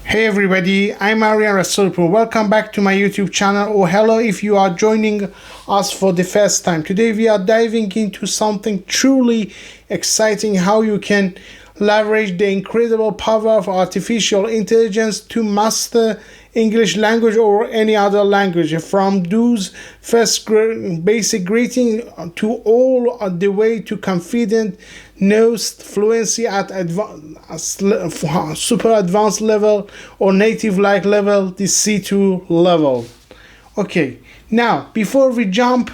Hey everybody, I'm Aryan Rasulpur. Welcome back to my YouTube channel, or hello if you are joining us for the first time. Today we are diving into something truly exciting: how you can leverage the incredible power of artificial intelligence to master English language or any other language, from those basic greeting to all the way to confident knows fluency at super advanced level or native like level, the C2 level. Okay, now before we jump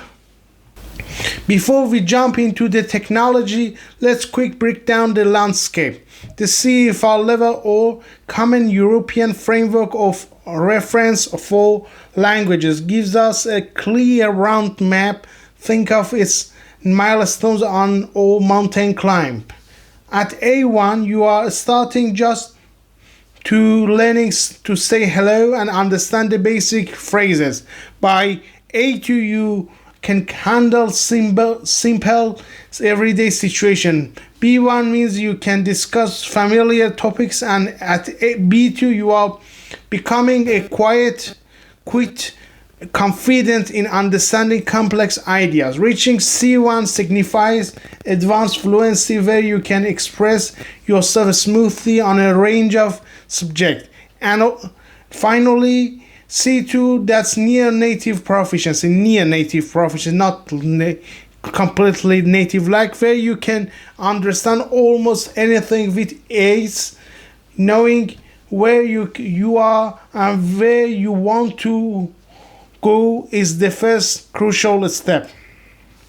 into the technology, let's quick break down the landscape. The CFR level, or Common European Framework of Reference for Languages, gives us a clear round map. Think of its milestones on a mountain climb. At A1, you are starting just to learning to say hello and understand the basic phrases. By A2, you can handle simple everyday situation. B1 means you can discuss familiar topics, and at B2 you are becoming quite confident in understanding complex ideas. Reaching C1 signifies advanced fluency, where you can express yourself smoothly on a range of subjects. And finally, C2, that's near native proficiency, not completely native, like where you can understand almost anything with ease. Knowing where you are and where you want to go is the first crucial step.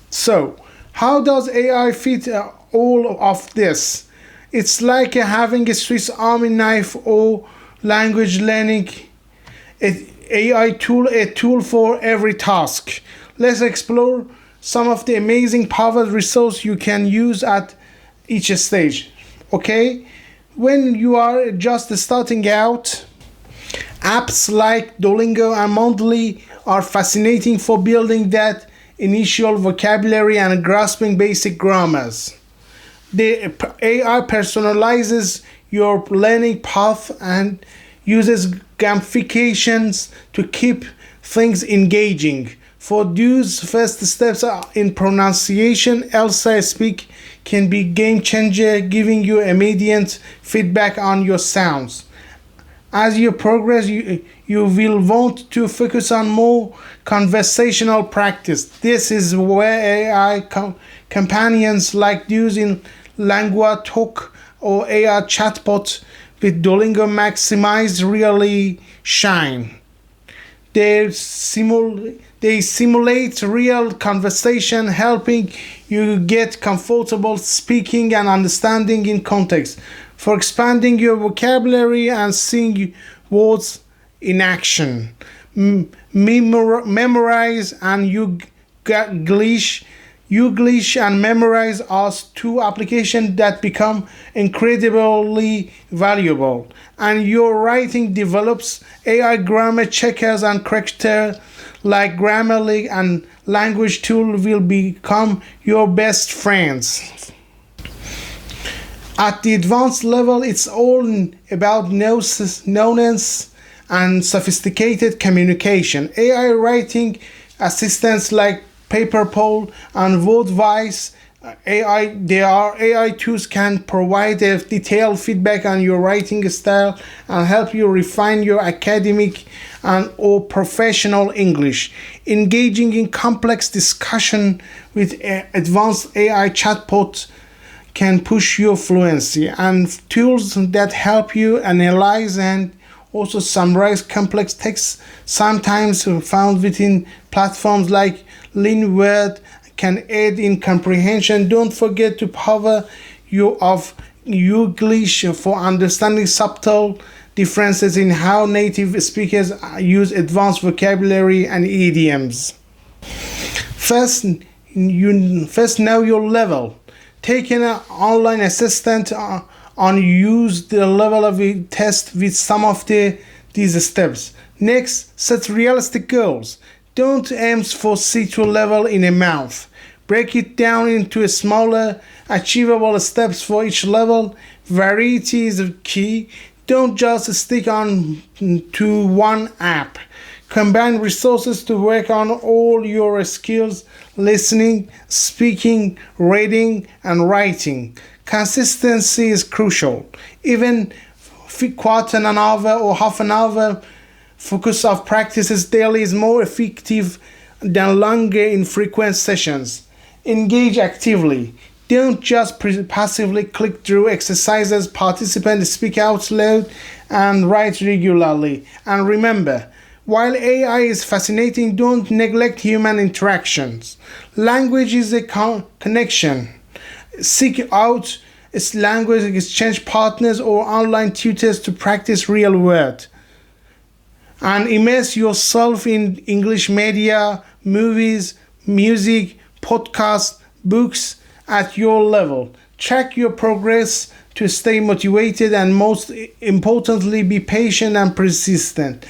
So, how does AI fit all of this? It's like having a Swiss Army knife or language learning a tool for every task. Let's explore some of the amazing powered resources you can use at each stage. Okay, when you are just starting out, apps like Duolingo and Mondly are fascinating for building that initial vocabulary and grasping basic grammars. The AI personalizes your learning path and uses gamifications to keep things engaging. For those first steps in pronunciation, Elsa Speak can be game changer, giving you immediate feedback on your sounds. As you progress, you will want to focus on more conversational practice. This is where AI companions like those in Lingua Talk or AI chatbot with Duolingo Maximize really shine. They simulate real conversation, helping you get comfortable speaking and understanding in context, for expanding your vocabulary and seeing words in action. Memorize and Youglish and Memorize are two applications that become incredibly valuable. And your writing develops. AI grammar checkers and correctors like Grammarly and Language Tool will become your best friends. At the advanced level, it's all about nuance and sophisticated communication. AI writing assistants like Paperpole and Wordwise AI tools can provide a detailed feedback on your writing style and help you refine your academic and or professional English. Engaging in complex discussion with advanced AI chatbots can push your fluency, and tools that help you analyze and also summarize complex texts, sometimes found within platforms like LeanWord, can aid in comprehension. Don't forget to power you of Youglish for understanding subtle differences in how native speakers use advanced vocabulary and idioms. First know your level. Take an online assistant on use the level of a test with some of these steps. Next, set realistic goals. Don't aim for C2 level in a month. Break it down into smaller, achievable steps for each level. Variety is key. Don't just stick on to one app. Combine resources to work on all your skills: listening, speaking, reading, and writing. Consistency is crucial. Even quarter an hour or half an hour focus of practices daily is more effective than longer infrequent sessions. Engage actively. Don't just passively click through exercises. Participate, speak out loud, and write regularly. And remember, while AI is fascinating, don't neglect human interactions. Language is a connection. Seek out language exchange partners or online tutors to practice real words. And immerse yourself in English media, movies, music, podcasts, books at your level. Track your progress to stay motivated, and most importantly, be patient and persistent.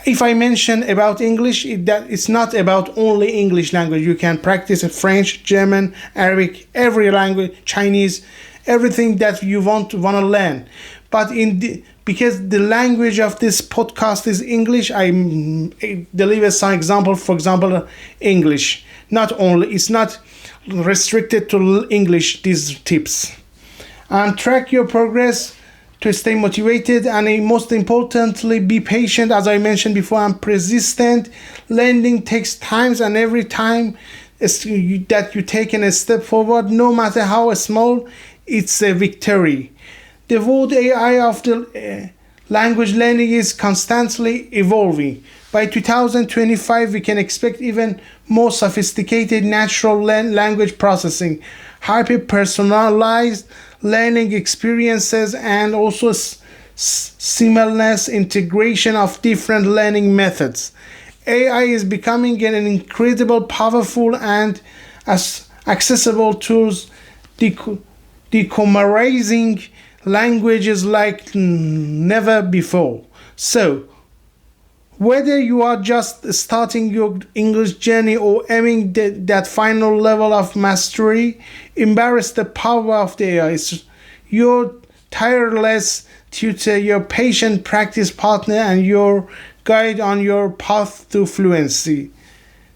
If I mention about English, that it's not about only English language. You can practice French, German, Arabic, every language, Chinese, everything that you want to learn. But because the language of this podcast is English, I deliver some example. For example, English. It's not restricted to English, these tips. And track your progress to stay motivated, and most importantly, be patient, as I mentioned before, and persistent. Learning takes time, and every time that you take a step forward, no matter how small, it's a victory. The world AI of the language learning is constantly evolving. By 2025, we can expect even more sophisticated natural language processing, hyper-personalized learning experiences, and also seamless integration of different learning methods. AI is becoming an incredible, powerful, and accessible tools, decommerizing languages like never before. So, whether you are just starting your English journey or aiming that final level of mastery, embrace the power of the AI. It's your tireless tutor, your patient practice partner, and your guide on your path to fluency.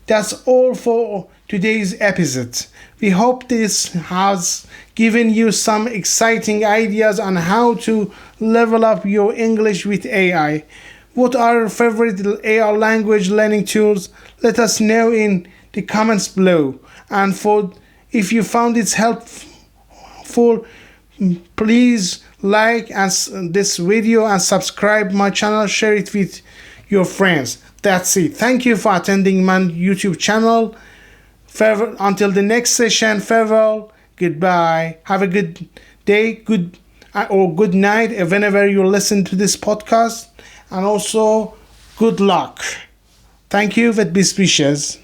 That's all for today's episode. We hope this has given you some exciting ideas on how to level up your English with AI. What are your favorite AI language learning tools? Let us know in the comments below. And if you found it helpful, please like this video and subscribe my channel. Share it with your friends. That's it. Thank you for attending my YouTube channel. Farewell until the next session. Farewell. Goodbye. Have a good day, good night whenever you listen to this podcast. And also, good luck. Thank you, with best wishes.